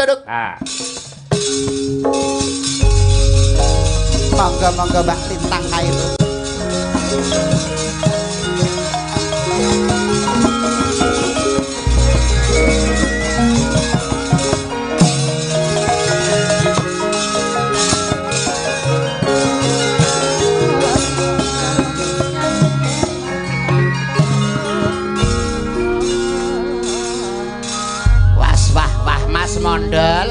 Tuduk. Ah. Monggo-monggo Mbak Lintang Kairo. Mondol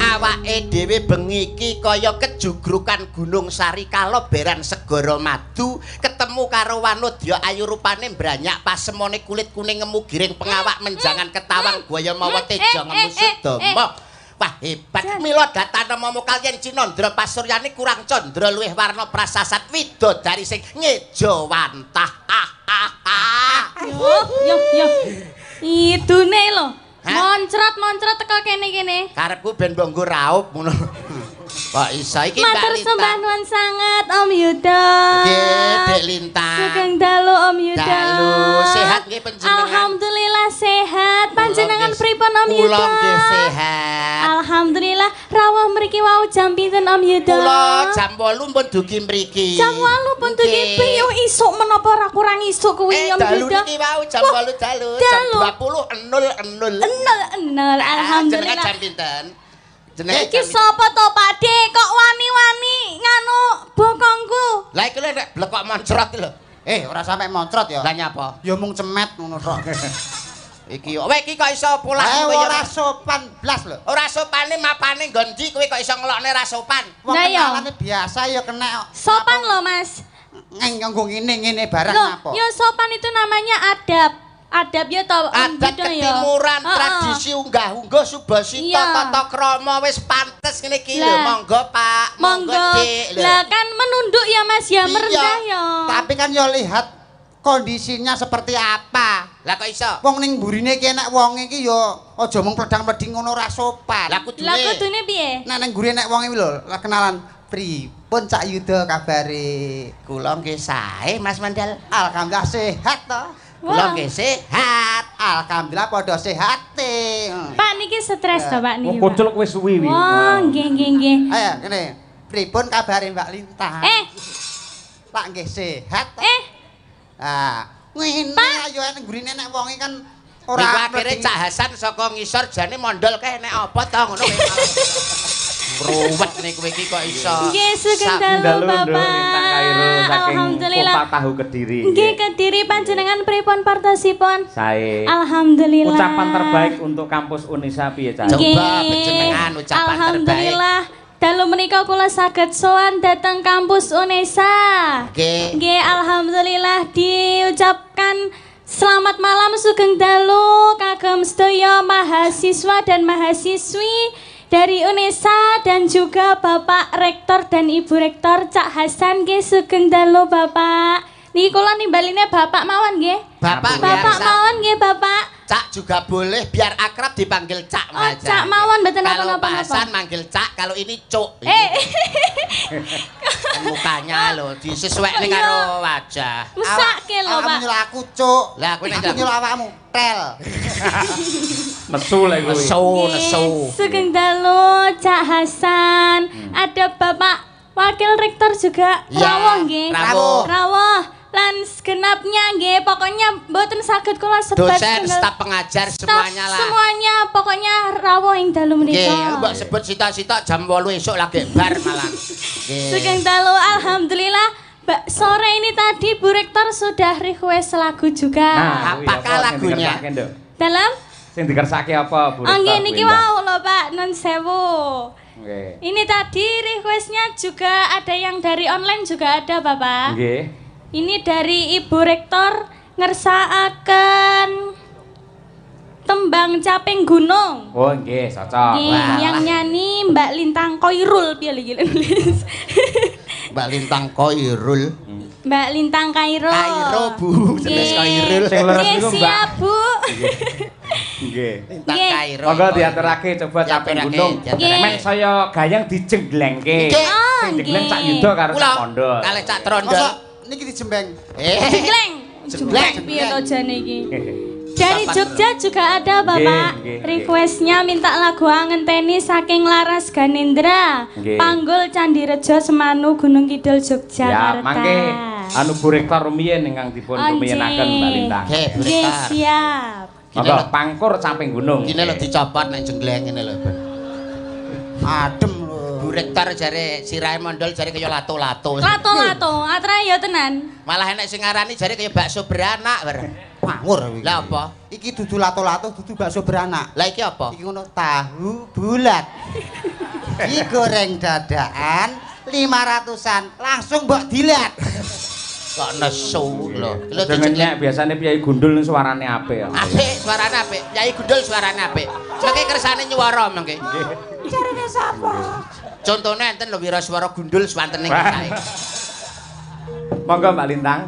awake dhewe bengi iki kaya kejugrukan Gunung Sari kaloberan segara madu ketemu karo Wanodya ayu rupane branyak pasemone kulit kuning ngemu giring pengawak menjangan ketawang buaya mawa teja ngemu sedama wah hebat mila datanemamu kaliyan Cinandra Pasuryani kurang condra luwih warna prasasat widodari sing ngejawantah yo idune lho moncrot teko kene. Karepku ben mbok nggo raup ngono. Kok iso iki Mbak Lintang. Matur sembah nuwun sanget Om Yuda. Nggih, Dek Lintang. Sugeng dalu Om Yuda. Dalu, sehat nggih panjenengan. Alhamdulillah sehat. Panjenengan pripun Om Yuda? Kula nggih sehat. Alhamdulillah. Rawuh mriki wau jam pinten Om Yuda? Kula jam 8 pun dugi mriki. Jam 8 pun dugi piye isuk menapa ora kurang isuk kuwi Om Yuda? Dalu niki wau jam 8 dalu. Jam 20.00. Enol. Alhamdulillah. Jenengan jam pinten? Iki sapa to Pakde kok wani-wani nganu bokongku? Lah iki lho nek blekok moncrot lho. Ora sampe moncrot ya. Lah nyapa? Ya mung cemet ngono tok. Iki kowe iki kok iso pulang kowe ora sopan blas lho. Ora sopane mapane nggon ndi kowe kok iso ngelokne ra sopan. Wong kenalane biasa ya kena sopan lho Mas. Nganggo ngene barang apa? Ya sopan itu namanya adab. Adab ya to adat ketimuran tradisi unggah-ungguh subasita tata krama wis pantes ngene iki lho monggo Pak monggo Dik lah kan menunduk ya Mas ya merendah ya tapi kan yo lihat kondisinya seperti apa lah kok iso wong ning mburine iki enek wong iki yo aja mung pledang-pleding ngono ora sopan lah kudune piye nek ning mburine nek wong iki lho kenalan pripun Cak Yuda kabare kula nggih sae Mas Mandal alhamdulillah sehat to kula nggih sehat. Alhamdulillah padha sehate. Pak niki stres to Pak niki. Kucul kowe suwi wi. Wah, nggih. Ayo kene. Pripun kabare Mbak Lintang? Pak nggih sehat. Ngene ayo nek gurine nek wong kan ora akhire Cak Hasan saka ngisor jane mondol kae nek apa to ngono kowe. Ruwet nih kowe iki kok iso. Nggih sugeng dalu Bapak. Alhamdulillah. Kota Tahu Kediri. Nggih Kediri panjenengan pripun partasipun? Sae. Alhamdulillah. Ucapan terbaik untuk kampus Unisa piye Cak? Coba panjenengan ucapan terbaik. Alhamdulillah. Dalu menika kula saged sowan dhateng kampus Unesa. Nggih alhamdulillah diucapkan selamat malam sugeng dalu kagem sedaya mahasiswa dan mahasiswi dari Unesa dan juga Bapak Rektor dan Ibu Rektor Cak Hasan nggih sugeng dalu Bapak. Niki kula nimbaline Bapak mawon nggih. Bapak mawon nggih Bapak. Cak juga boleh biar akrab dipanggil Cak aja. Cak mawon mboten napa-napa. Kalau Pak Hasan manggil Cak, kalau ini Cuk. Mukanya lho disesuaikan karo wajah. Mesake lho Pak. Nyuruh aku Cuk. Lah aku nek nyuruh awakmu tel. Nesu lho kowe. Nesu. Sugeng dalu Cak Hasan. Ada Bapak Wakil Rektor juga rawuh nggih. Rawuh. Lan segenapnya nggih pokoknya mboten saged kula sebat dosen staf pengajar semuanya lah semuanya pokoknya rawuh ing dalu menika nggih mbok sebut sita-sita jam 8 esuk lagi bar malah nggih sugeng dalu alhamdulillah sore ini tadi Bu Rektor sudah request lagu juga apakah lagunya dalam sing dikersake apa Bu Rektor nggih niki wau lho Pak nun sewu nggih ini tadi requestnya juga ada yang dari online juga ada Bapak nggih ini dari Ibu Rektor ngersakaken tembang Caping Gunung. Oh nggih, cocok. Yang nyanyi Mbak Lintang Koirul piye iki Mbak Lintang Koirul. Mbak Lintang Kairo. Kairo Bu, jenis Koirul. Sing leres niku Mbak. Siap Bu. Nggih. Lintang Kairo. Monggo diaturake coba Caping Gunung. Mek saya gayang dijengglengke. Sing digleng Cak Yuda karo Cak Mondol. Kalih Cak Trondol. Niki dijembeng. Jembleng. Jembleng piye to jane iki? Dari Jogja juga ada Bapak. Requestnya minta lagu Angenteni saking Laras Ganendra. Panggul Candi Rejo Semanu Gunung Kidul Yogyakarta. Ya, mangke anu Bu Rektor rumiyin ingkang dipun rumiyenaken Mbak Lintang. Nggih, siap. Monggo pangkur samping gunung. Kene lho dicopot nek jenggleng ngene lho. Adem lho. Bu Rektor jare sirahe mondol jare kaya lato-lato. Lato-lato, atra ya tenan. Malah enek sing ngarani jare kaya bakso beranak bareng. Ngawur. Lah apa? Iki dudu lato-lato, dudu bakso beranak. Lah iki apa? Iki ngono tahu bulat. Iki goreng dadakan 500-an, langsung mbok dilat. Kok nesu lho. Lho jenenge biasane Kyai Gundul suarane apik ya. Apik, suarane apik. Kyai Gundul suarane apik. Mengke kersane nyuwara mengke. Carane sapa? Contone enten lho Wiraswara Gundul swantening kae. Monggo Mbak Lintang,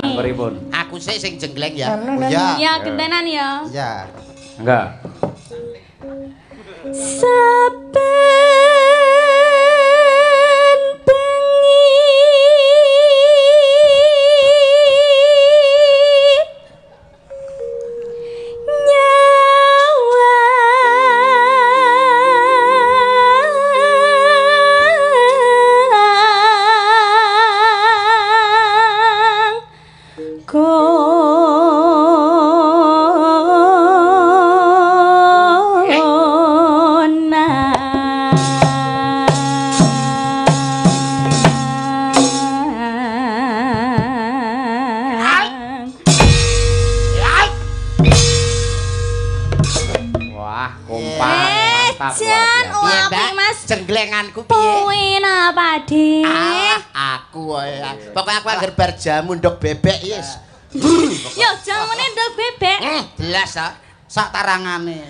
pangkuripun. Aku sik sing jenggleng ya. Oh iya. Ya, gentenan ya. Iya. Enggak. Saben bengi jenglenganku piye? Kuwi napa, Dik? Aku wae. Pokoke aku anggar bar jamu ndok bebek yes. Yo jamune ndok bebek. Jelas ah. Sak tarangane.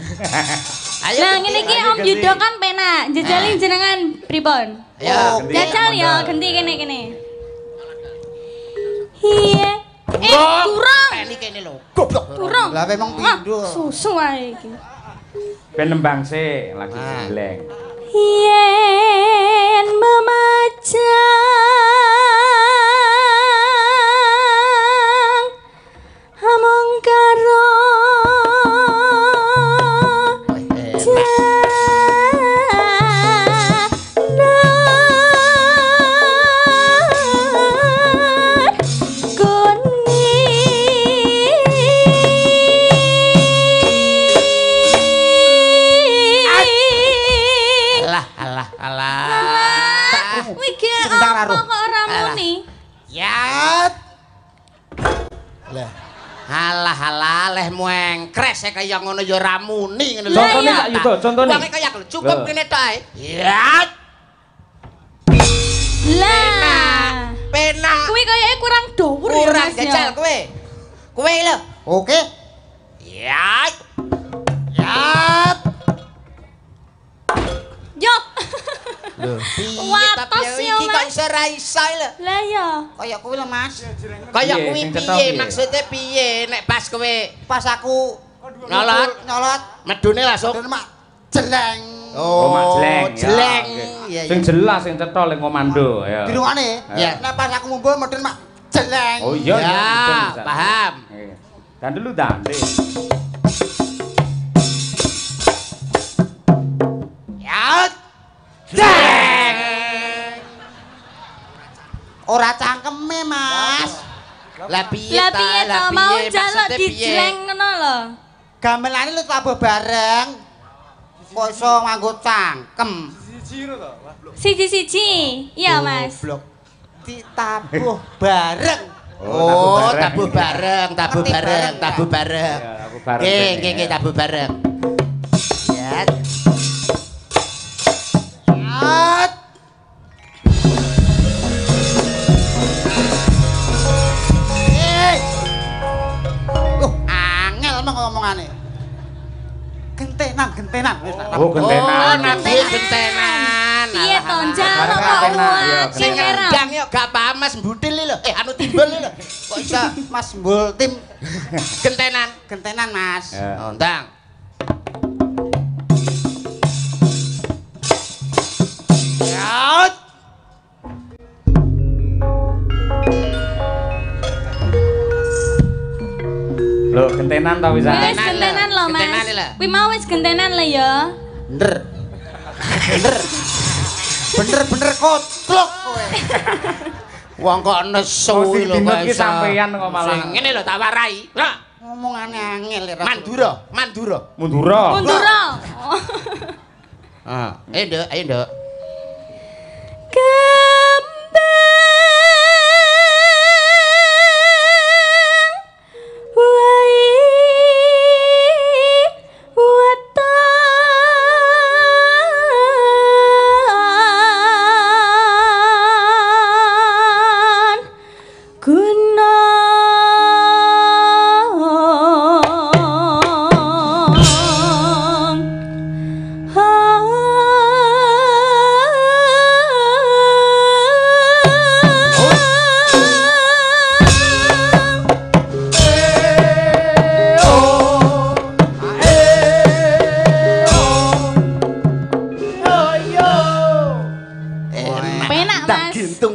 Ayo. Lah ngene iki Om Yudo kan penak. Jejali jenengan pripun? Ya, jajal ya, genti kene. Iya. Kurang. Ini kene lho. Goblok. Kurang. Lah memang pindho. Susu ae iki. Ben nembang sik lagi jenggleng. Yen memajang amung karo lehmu engkres kaya ngono ya ora muni ngono lho. Contone Kak Yudo, contone. Wong kaya cukup kene tok ae. Ya. Lah. Penak. Kuwi kayake kurang dhuwur ya. Kurang jajal kowe. Kowe lho. Oke. Ya. Ya. Yo. Lho, watos yo iki kok iso ra iso lho. Lah ya. Kaya kuwi lho Mas. Kaya kuwi piye maksudnya piye nek pas kowe pas aku nyolot medune langsung mak jeleng. Oh, mak jeleng. Jeleng. Sing jelas sing cetha ling komando ya. Dirungane. Nek pas aku mumpul medun mak jeleng. Oh iya ya, paham. Dan dulu dan. Ya. Jeng. Ora cangkeme, Mas. Lah piye to mau njaluk dijleng ngono lho. Gamelane lu tabuh bareng. Kok iso nganggo cangkem? Siji-siji. Iya, Mas. Goblok. Ditabuh bareng. Oh, tabuh bareng. Nggih, tabuh bareng. Ya. Angel mah ngomongane. Gentenan. Oh, gentenan. Gentenan. Piye to njaluk kok luwak sing ndang yo gak paham Mas Mbutil lho. Anu timbul lho. Kok iso Mas Mbul tim gentenan Mas. Oh, ndang. Ya. Lho, gentenan gentenan to bisa. Wis gentenan lho, Mas. Kuwi mau wis gentenan lho ya. Bener kotlok kowe. Wong kok nesu lho Mas. Iki sampeyan kok malah. Ngene lho tak warai. Lah, ngomongane angel ya. Mandura. Ah, ayo Nduk.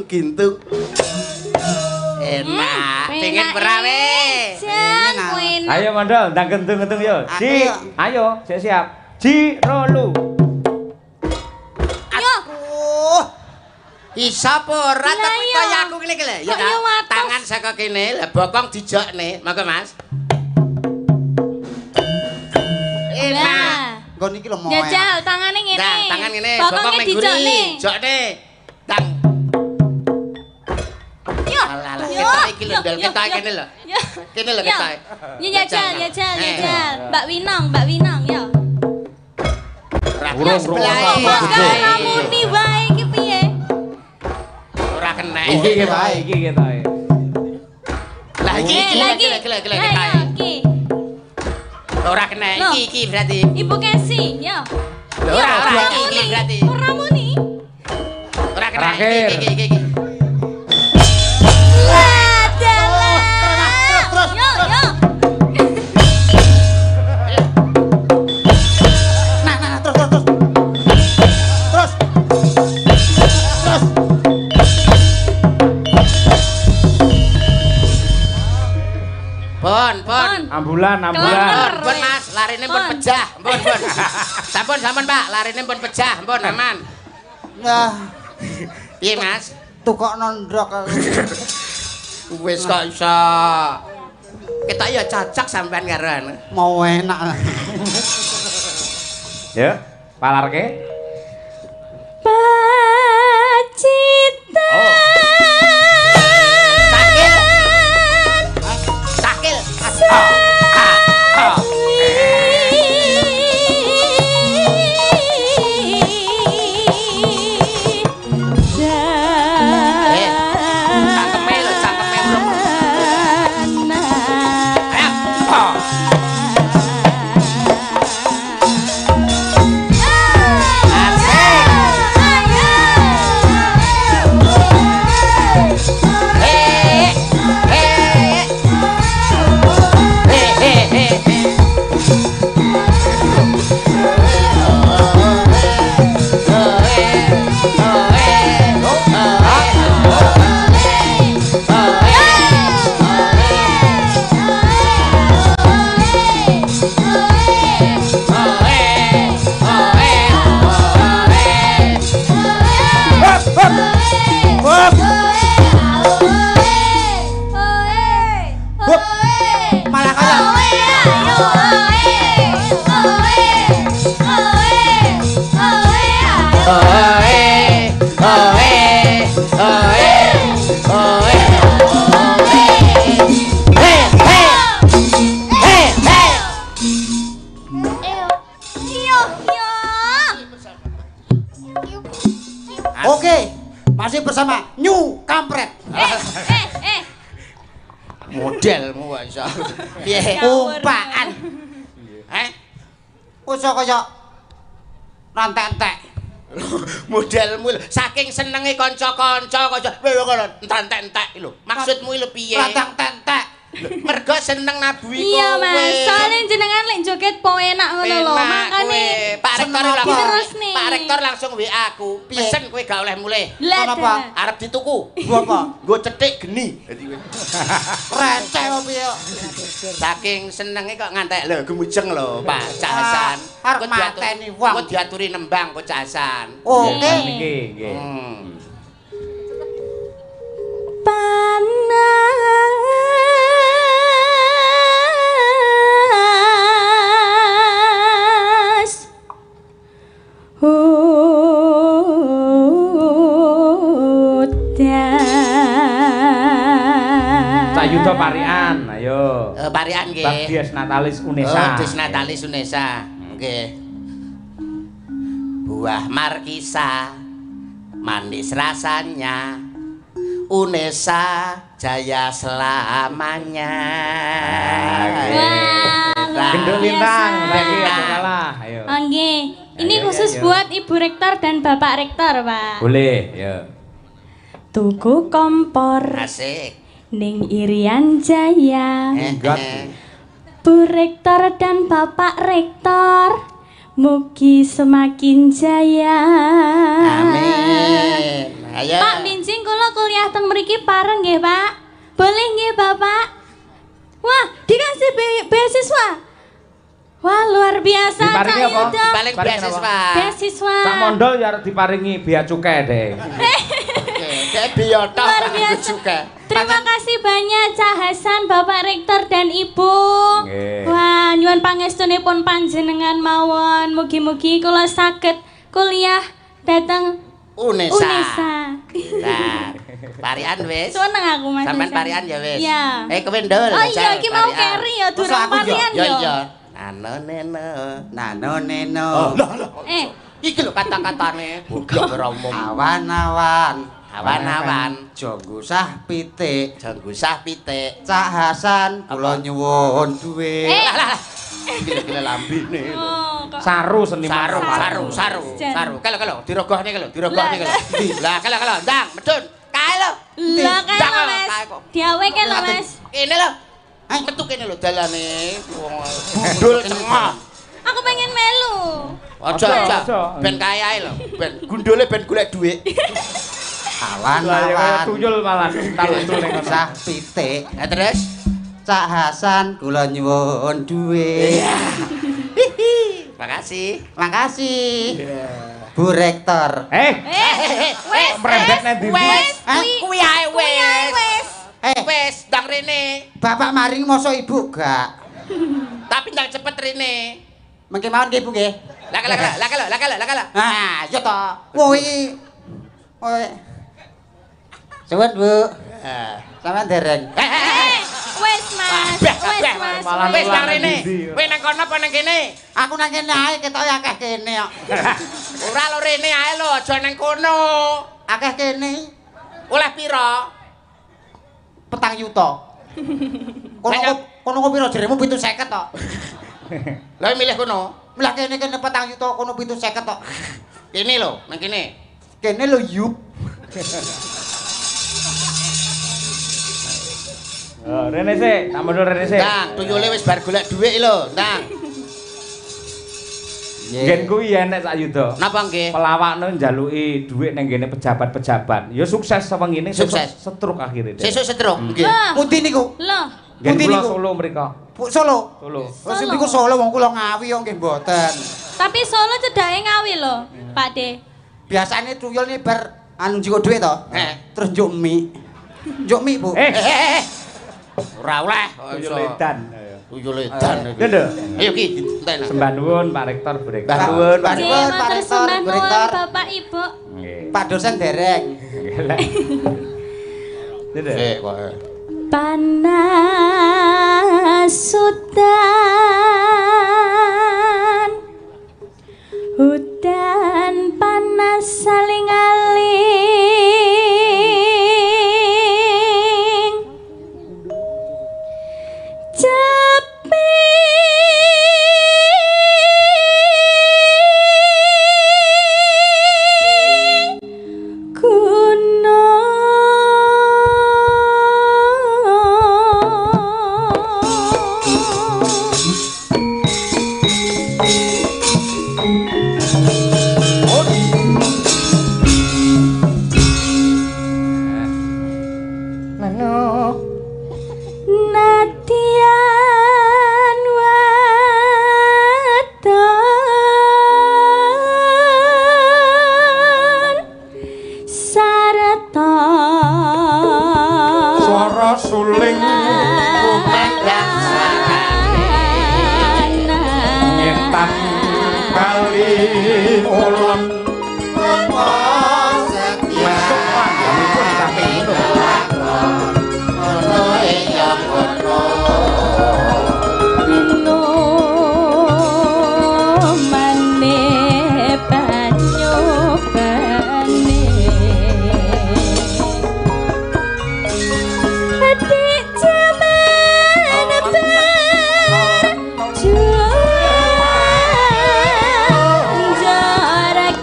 Gintung. Enak. Pengen perawe. Ayo Mandol, ndang gentung-gentung yo. Ji, ayo, siap. Ji, rolu. Aduh. Isa apa ora tapi kaya aku ngene iki lho. Ya tangan saka kene, lah bokong dijokne. Monggo Mas. Enak. Nggon iki lho moe. Jajal tangane ngene. Nah, tangan ngene, bokong ning guri. Jokne. Tang. Ketok iki lho, ketok kene lho. Kene lho ketok. Ya jajal. Mbak Winong ya. Urung Muni wae iki piye? Ora kena. Iki ketoke. Lah iki. Ora kena iki berarti. Ibu Kesi, ya. Ora iki berarti. Ora muni. Ora kena iki. Ambulan. Ampun Mas, larine pun pecah. Ampun. Sampun Pak, larine pun pecah. Ampun aman. Nah, piye Mas? Tukokno ndrok. Wis kok iso. Ketok ya cocok sampean karo anu. Mau enak. Ya, palarke. Pacita. Sakil. Oke, masih bersama New Kampret. Modelmu wae iso. Piye? Umpaan. Usah kaya rantek-entek. Modelmu saking senenge kanca-kanca kok entek-entek lho. Maksudmu lho piye? Rantek-entek. Mergo seneng nabuhi kowe. Iya Mas, soalnya jenengan lek joget po enak ngono lho. Makane Pak Rektor lho. Pak rektor langsung WA aku. Pesen kowe gak oleh mulih. Kenapa? Arep dituku. Gua apa? Nggo cethik geni. Receh kok piye? Saking senenge kok ngantek lho gemujeng lho Pak Cak Hasan. Arep mateni wong. Kok diaturi nembang kok Cak Hasan. Oke. Niki nggih. Panas Cak Yuda Parian, ayo. Parian nggih. Bagdias Natalis Unesa. Bagdias Natalis Unesa. Nggih. Buah markisa manis rasanya. Unesa jaya selamanya. Gendut lintang, lagi ada kalah. Ayo. Nggih. Ini khusus buat Ibu Rektor dan Bapak Rektor, Pak. Boleh, ya. Tuku kompor Asik. ning Irian Jaya. Bu Rektor dan Bapak Rektor, mugi semakin jaya. Amin. Ayo. Pak Bincing kula kuliah teng mriki bareng nggih, Pak. Boleh nggih, Bapak? Wah, dikasih beasiswa. Wah, luar biasa. Diparingi apa? Paling beasiswa. Beasiswa. Cak Mondol ya arep diparingi bea cukai deh. Kayak biotok Luar biasa. juga. Terima kasih banyak Cak Hasan, Bapak Rektor dan Ibu. Nggih. Wah, nyuwun pangestunipun panjenengan mawon. Mugi-mugi kula saged kuliah dateng Unesa. Unesa. Nah, Parian wis. Seneng aku Mas. Sampean Hasan. Parian ya wis. Iya. Kowe ndol. Oh iya, iki mau carry ya durung Parian Ya yo. iya. Nano Nano. Iki lho kata-katane. Goblok ora umum. Awan-awan. Awan-awan. Jonggusah pitik. Jonggusah pitik. Cak Hasan kula nyuwun duwe. Lah. Gila-gila lambene. Oh, kok Saru seniman. Saru. Kalau dirogohne kalau. Lah kalau ndang medun. Kae lho. lah kae Ndang, lho kae Mas. kok. Diaweke lho Mas. Kene lho. Metu kene lho dalane. Gundul tengah. Aku pengen melu. Aja. Ben kae ae lho. Ben gundule ben golek dhuwit. Awan-awan. Tuyul malah taluntul ning Jonggusah pitik. Terus Cak Hasan kula nyuwun duwe. makasih. Makasih. Bu Rektor. Wes. merembet nang ndi? Wes, kuwi ae wes. Eh, Wes, ndang rene. Bapak maring mosok Ibu gak? Tapi ndang cepet rene. Mengke mawon nggih Bu nggih. Lah kala. Ah, iya to. Woi. Suwun Bu. Sampeyan dereng. Wes Mas. Wes Mas. Wes ndang rene. Kowe nang kono apa nang kene? Aku nang kene ae ketoke akeh kene kok. Ora lo rene ae lho, aja nang kono. Akeh kene Oleh pira? 4 yuta. Kono kok pira jeremu 750 tok. Lah milih kono. Lah kene 4 yuta kono 750 tok. Kene lho, nang kene. Kene lho yup. Rene sik, tak mundur rene sik. Ndang, tuyule wis bar golek dhuwit lho, ndang. Gen kuwi enek Cak Yuda. Napa nggih? Pelawakno njaluki dhuwit ning ngene pejabat-pejabat. Ya sukses sewengine Sukses. setruk akhire. Sesuk setruk. Nggih. Pundi niku? Loh. Gen Pundi kula niku? Solo mriko. Bu Solo. Solo. Wis niku Solo wong kula Ngawi kok nggih mboten. Tapi Solo cedake Ngawi lho, Pak De. Biasane tuyul nih bar anu njiko dhuwit to. Terus njuk mie. Njuk mie, Bu. Ora oleh. Tuyul edan. Tuyul edan. Lho. Ayo ki, entek. Sembah nuwun Pak Rektor, Bu Rektor. Mbah nuwun, Pak Nggih, Rektor, Pak matur Rektor, sembah Bu nuwun Rektor. Bapak Ibu. Nggih. Pak dosen dereng. Lho. Panas hutan panas saling aling cepi gunung suling kumandang sakane ngetah kali ulem apa setia pun tapi ono ya ono dino mane panyobane adik jaman berjuang jarak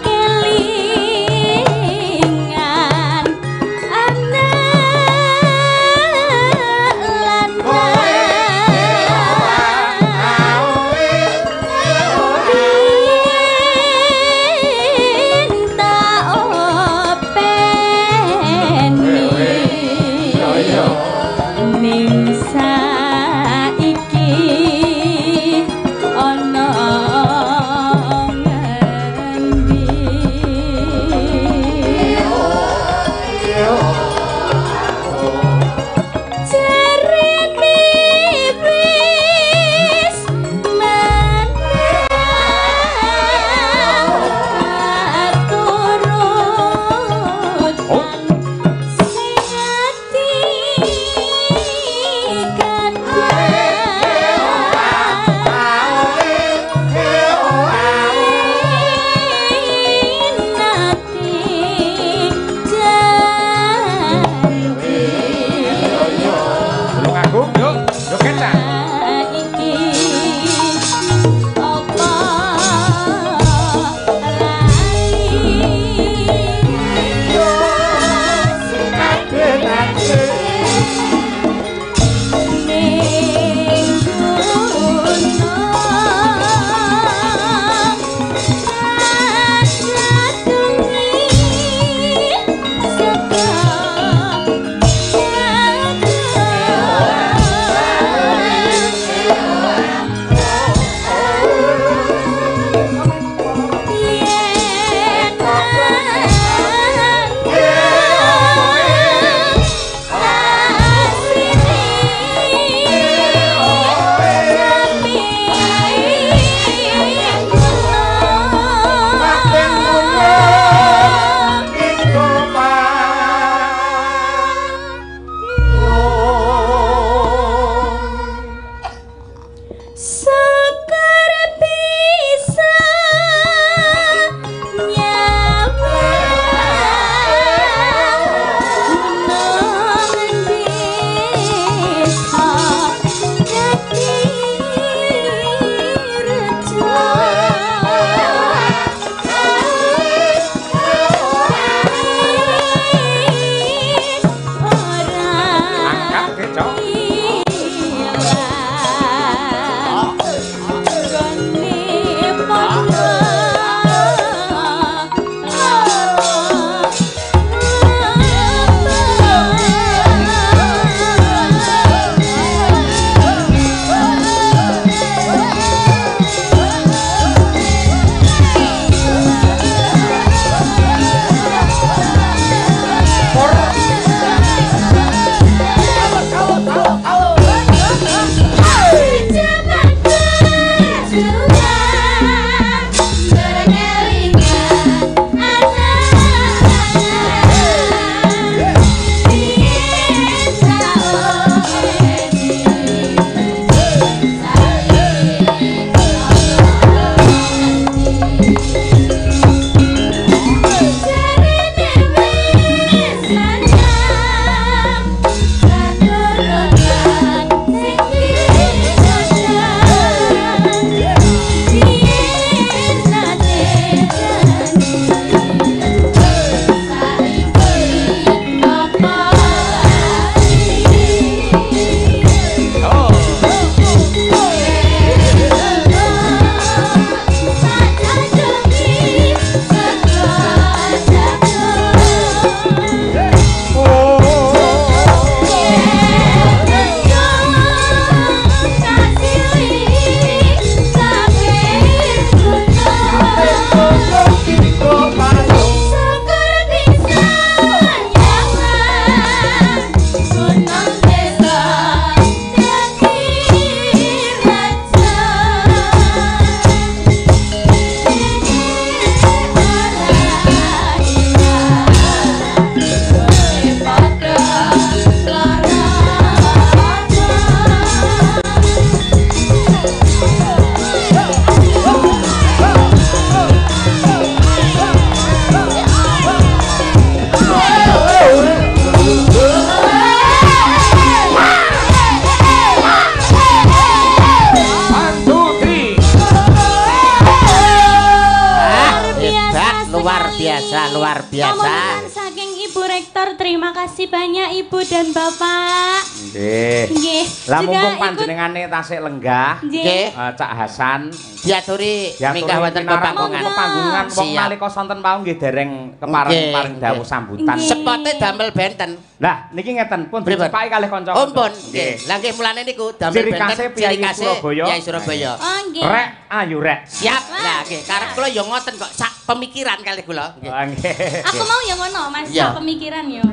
luar biasa, luar biasa. Pamungkas saking Ibu Rektor, terima kasih banyak Ibu dan Bapak. Nggih. Lah mumpung panjenengane tasik lenggah, nggih. Cak Hasan diaturi minggah wonten panggungan wong nalika sonten wau nggih dereng kepareng dawuh sambutan. Sepote damel benten. Lah niki ngeten pun dicipaki kalih kanca. Oh pun nggih. Lah nggih mulane niku damel benten ciri khas Kyai Surabaya. Oh nggih. Rek ayu rek. Siap. Lah nggih, karep kula ya ngoten kok sak pemikiran kalih kula. Nggih. Aku mau ya ngono, Mas, sak pemikiran yo.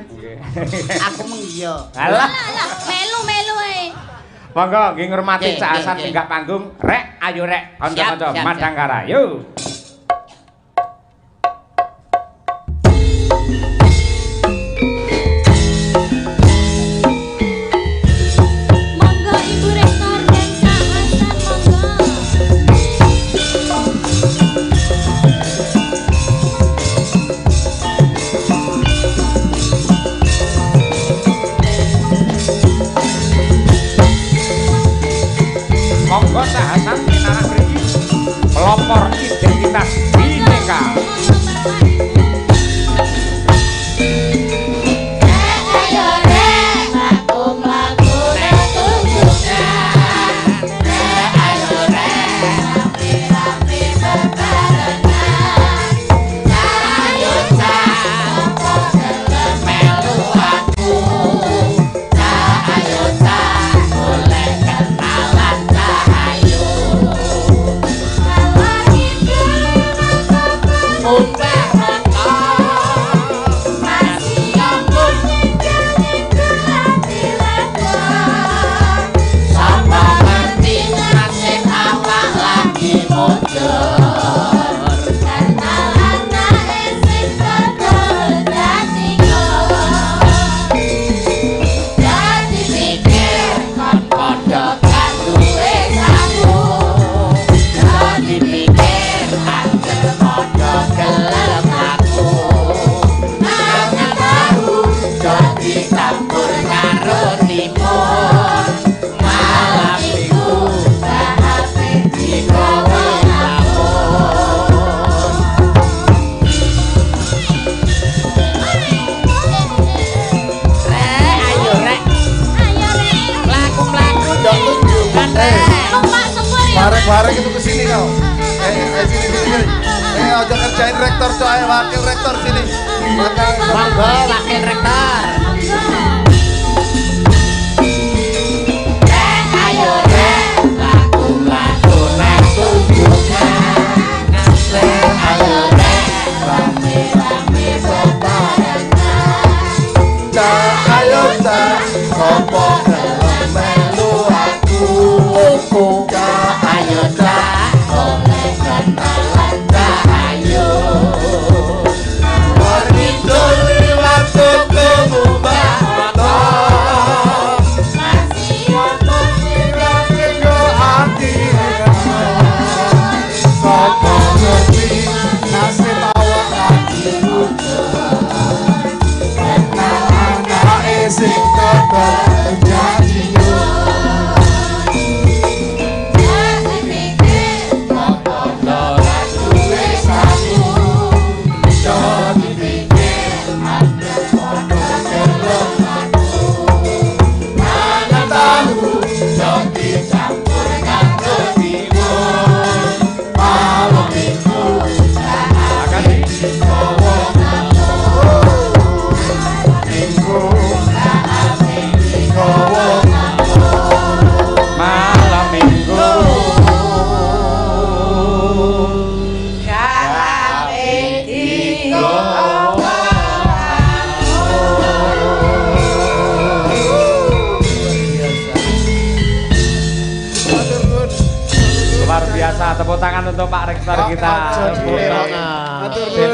Aku mung iya. Alah. Melu ae. Monggo nggih ngurmati Cak Hasan minggah panggung. Rek ayu rek kanca-kanca Madangkara. Yo. Monggo Cak Hasan pinarang mriki pelopor identitas Bhinneka. Bareng itu kesini kau. Sini. Ojo kerjain rektor coy, wakil rektor sini. Monggo wakil rektor. Ayo lagu tunjukkan. Ayo rame-rame bebarengan. Ayo sopo gelem melu aku. Ayo oleh kenalan ayo. Warindul liwat kumubah motor. Masih apa Tinggal hati sopo ngerti nasib awak lagi muncul. Anak sing tetep jadi tepuk tangan untuk Pak Rektor kita.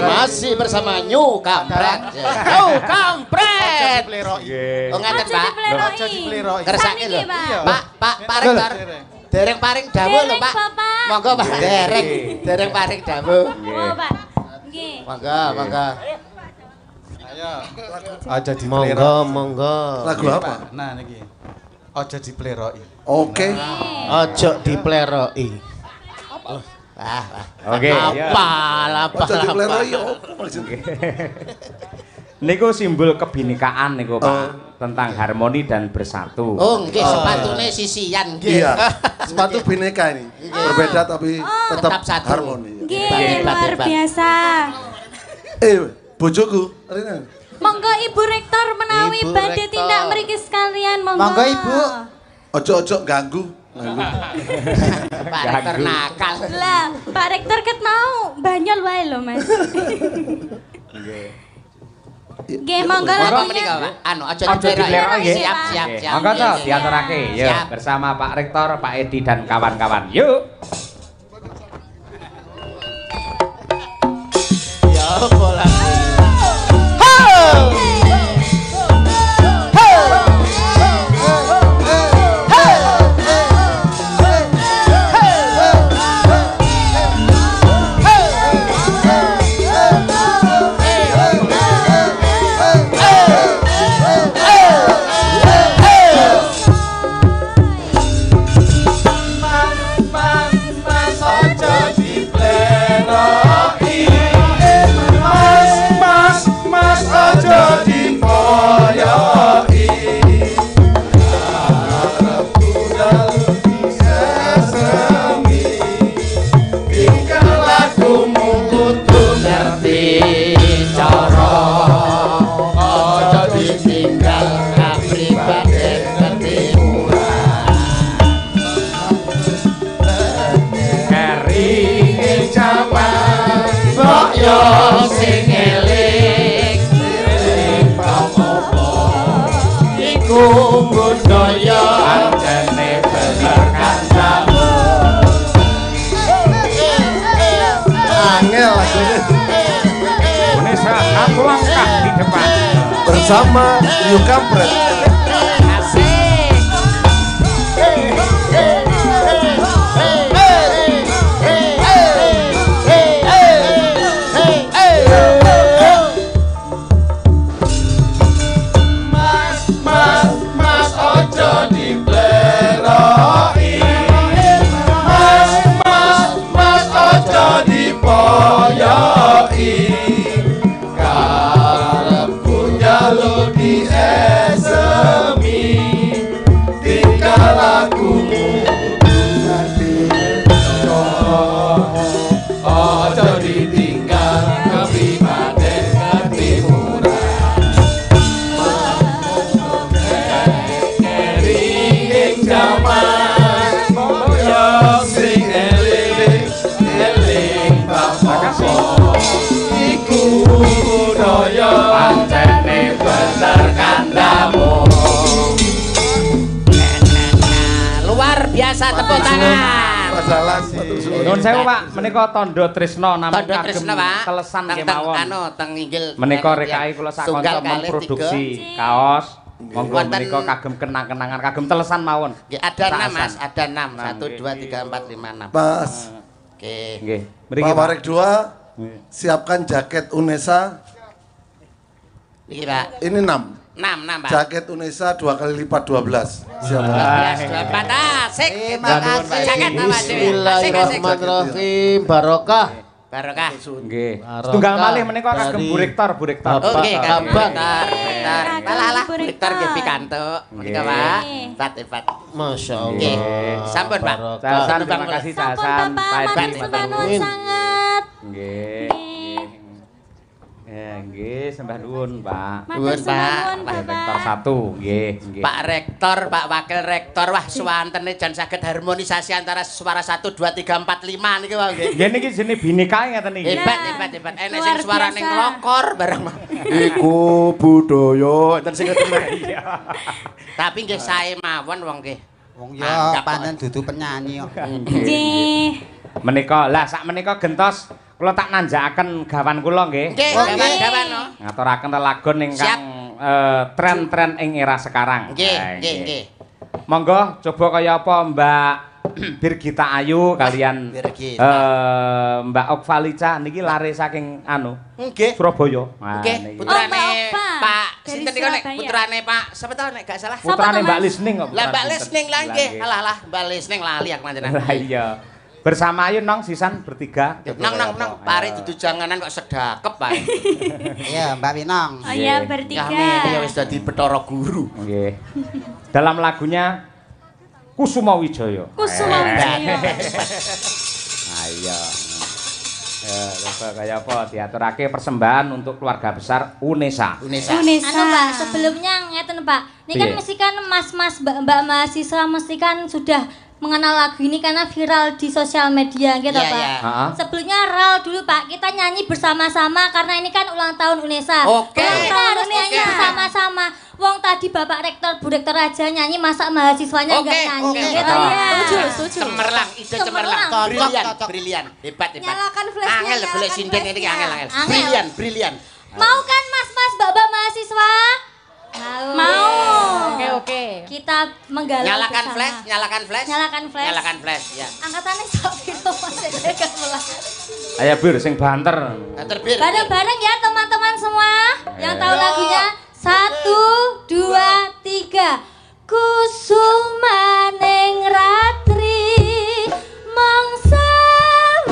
Masih bersama New Kampret. New Kampret. Oh ngaten Pak. Aja dipleroki. Kersake lho. Pak Rektor. Dereng paring dawuh lho Pak. Monggo Pak. Dereng paring dawuh. Oh Pak. Nggih. Monggo. Ayo. Aja dipleroki. Monggo. Lagu apa? Nah niki. Aja dipleroki. Oke. Aja dipleroki. Oke, ya. Apa Diplero yo maksudnya. Niku simbol kebinekaan niku, Pak. Tentang harmoni dan bersatu. Oh, nggih, sepatune sisian nggih. Iya. Sepatu bineka ini. Berbeda tapi tetap satu. harmoni. Nggih, luar biasa. Bojoku, Rina. Monggo Ibu Rektor menawi badhe tindak mriki sekalian, monggo. Monggo Ibu. Ojo-ojo ganggu. Pak Rektor nakal. Lah, Pak Rektor ket mau banyol wae lho, Mas. Nggih, monggo lakunya. Anu, aja diplero nggih. Siap. Monggo to diaturake. Yuk, bersama Pak Rektor, Pak Edi dan kawan-kawan. Yuk. Ya, bola. Bersama New Kampret. Tepuk tangan. Masalah sih. Nuwun sewu Pak, menika Tondo Trisno namung kagem Pak. telesan nggih mawon. Anu teng inggil. Menika rekai kula sakonco memproduksi kaos. Monggo menika kagem kenang-kenangan, kagem telesan mawon. Nggih, ada 6 Mas, ada 6. 1 2 3 4 5 6. Mas. Oke. Nggih. Pak Warek 2 siapkan jaket Unesa. Iki Pak. Ini 6. 6 Pak. Jaket Unesa 2 kali lipat 12. Siap. 12 asik. Terima kasih. Jaket Pak. Bismillahirrahmanirrahim. Barokah. Barokah. Nggih. Setunggal malih menika kagem Bu Rektor. Oke, kapan? Alah, Rektor nggih pikantuk. Menika Pak. Hebat. Masyaallah. Nggih. Sampun Pak. Jasan, terima kasih Sampun Jasan. Bapak, Pak Edi, matur nuwun sangat. Nggih. Ya, nggih, sembah nuwun, Pak. Nuwun, Pak. Rektor 1, nggih. Pak Rektor, Pak Wakil Rektor, wah suwantene jan saged harmonisasi antara suara 1 2 3 4 5 niki wae nggih. Nggih niki jenenge binekae ngeten iki. Hebat. Enek sing suarane nglokor bareng. Iku budaya enten sing ngoten. Tapi nggih sae mawon wong nggih. Wong ya panen dudu penyanyi kok. Nggih. Menika, lah sak menika gentos kula tak nanjakaken gawan kula nggih. Nggih, gawan no. Ngaturaken lelagon ingkang tren-tren ing era sekarang. Nggih. Monggo coba kaya apa Mbak Birgita Ayu kalian Mbak Okvalica niki lare saking anu Surabaya. Nggih, putrane Pak sinten niku nek putrane Pak sapa to nek gak salah? Putrane Mbak Lisning kok. Lah Mbak Lisning lah nggih. Alah Mbak Lisning lali aku panjenengan. Lah iya. Bersama ayo nong sisan bertiga. Nang pare dudu janganan kok sedakep Pak. Iya, Mbak Winong. Oh iya bertiga. Kami ya wis dadi Bathara Guru. Nggih. Dalam lagunya Kusuma Wijaya. Kusuma Wijaya. Ayo. Kayak apa diaturake persembahan untuk keluarga besar Unesa. Anu Mbak, sebelumnya ngeten Pak. Ini kan mesti kan mas-mas mbak mahasiswa mesti kan sudah mengenal lagu ini karena viral di sosial media gitu Pak. Sebelumnya Ral dulu Pak, kita nyanyi bersama-sama karena ini kan ulang tahun Unesa. Kita harus nyanyi bersama-sama. Wong tadi Bapak Rektor, Bu Rektor aja nyanyi, masa mahasiswanya enggak nyanyi gitu ya. Setuju. Cemerlang, ide cemerlang. Brilian. Hebat. Nyalakan flashnya. Angel golek sinden ini angel. Brilian. Mau kan Mas-mas Mbak mahasiswa? Mau. Oke. Kita menggalang Nyalakan bersama. Nyalakan flash. Ya. Angkatannya sok piro Mas kan mulai. Ayo Bir sing banter. Bareng-bareng ya teman-teman semua yang tahu lagunya. 1, 2, 3. Kusumaning ratri mangsa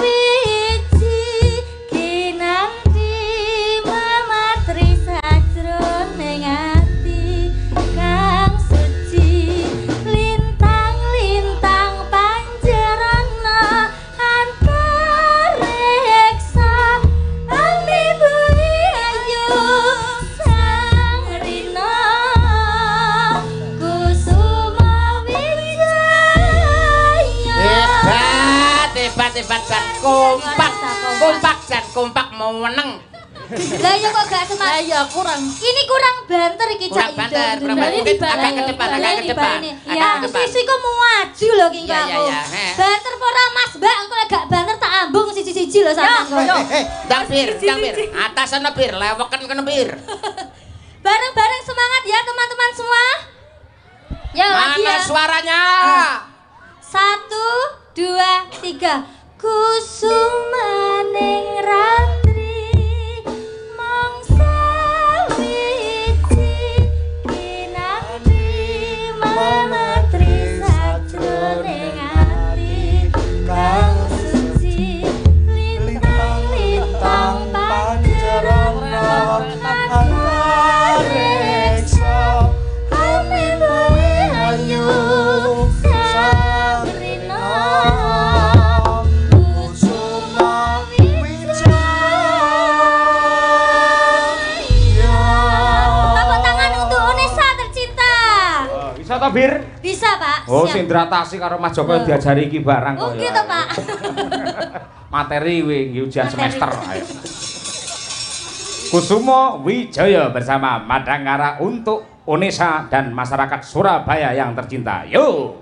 wiji kinanti mamatri sajroning ati kang suci lintang-lintang panjerana antareksa ami bui ayu hebat kompak mau menang. Lah ya kok gak semangat. Ya kurang. Ini kurang banter iki Cak. Kurang banter. Agak ke depan. Ya, sisi kok mau maju lho ki kamu. Banter ora Mas Mbak, engko lek gak banter tak ambung siji-siji lho sampean. Dapir. Atasan Bir, leweken kene Bir. Bareng-bareng semangat ya teman-teman semua. Ya lagi ya. Mana suaranya? 1, 2, 3. Kusumaning ratri mangsa wiji kinanti mamatri sajroning ati kang suci lintang-lintang panjerana antareksa amin ayu Bisa toh Bir? Bisa Pak. Oh sindratasi karo Mas Joko diajari iki barang kok ya. Oh gitu Pak. Materi nggih ujian semester. Ayo. Kusuma Wijaya bersama Madangara untuk Unesa dan masyarakat Surabaya yang tercinta. Yo.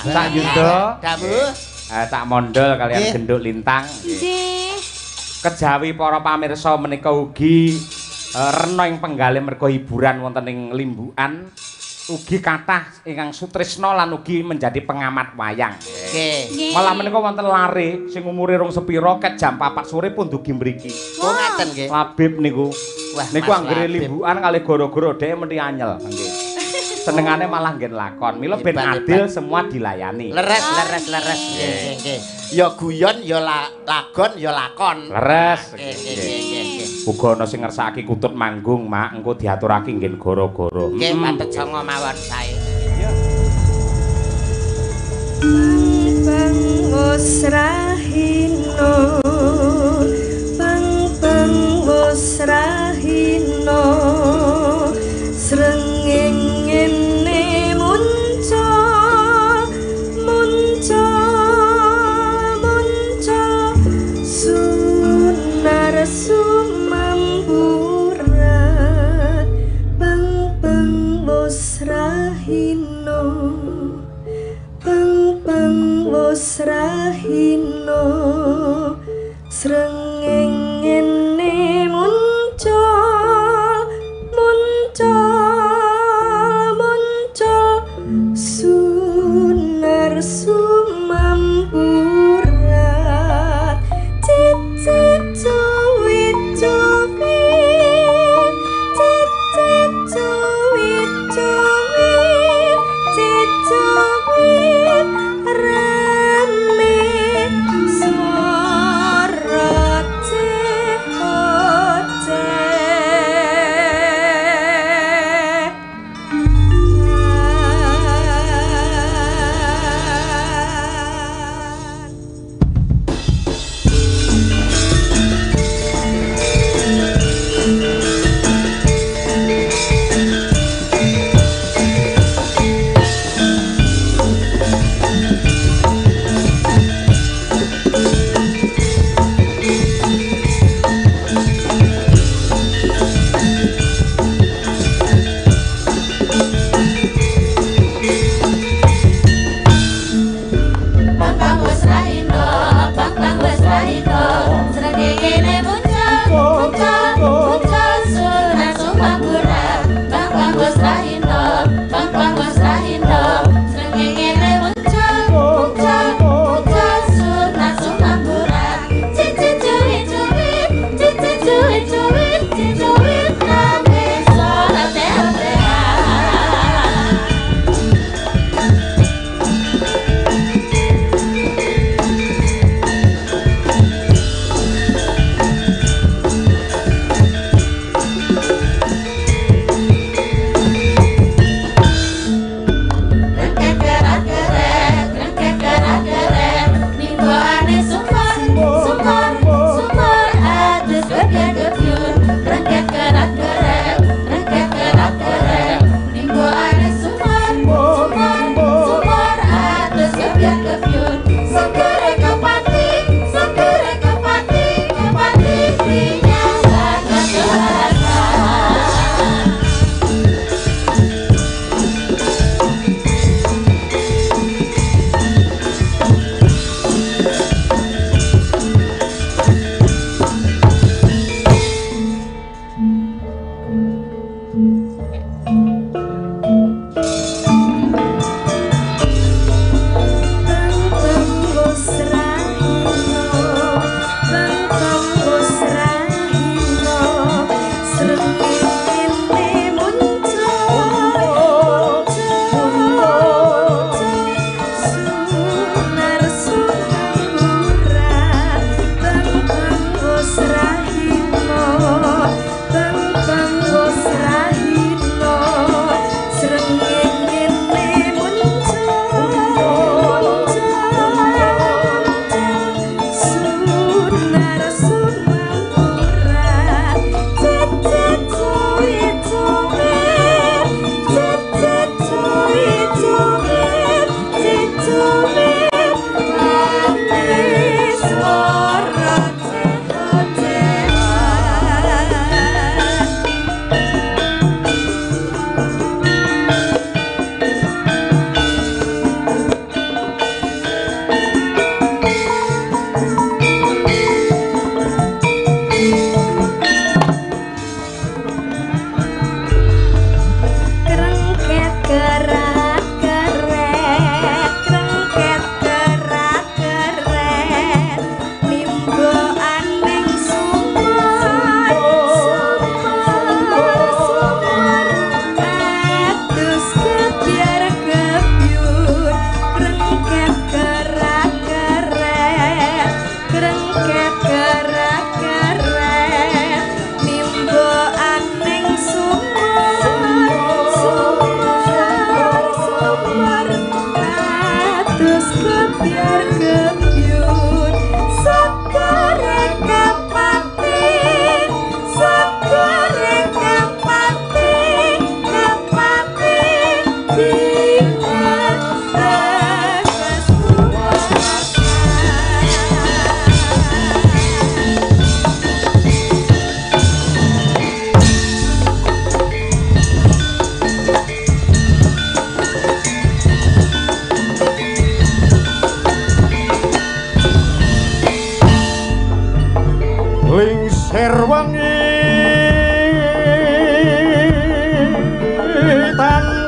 Cak Yuda. Dawuh. Cak Mondol kalian Genduk Lintang. Nggih. Kejawi para pamirsa menika ugi rena ing penggalih merga hiburan wonten ing Limbukan. Ugi kathah ingkang sutresna lan ugi menjadi pengamat wayang. Nggih. Malah menika wonten lare sing umure rong sepira ket jam 4 sore pun dugi mriki. Oh ngaten nggih. Labib niku. Wah, niku anggere Limbukan kali goro-goro dhek mesti anyel nggih. Senengane malah nggen lakon. Mila ben adil semua dilayani. Leres. Nggih. Ya guyon, ya lagon, ya lakon. Leres. Nggih. Uga ana sing ngersakake kutut manggung, Mak, engko diaturake nggen goro-goro. Nggih, patet songo mawon sae. Bang wis rahino, bang wis rahino, srengenge ngene muncul sunar sumamburat, bang wis rahino, bang wis rahino, srengenge ngene muncul sunar sumamburat, cicit cuwit rame sorot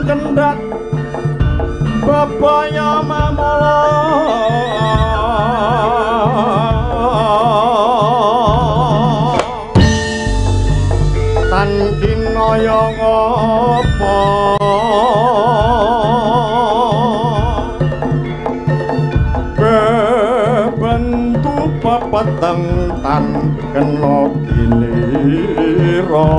kendhat bebaya mamala tan kinaya ngapa bebentu papateng tan kena ginira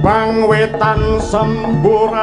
Bang wetan semburaton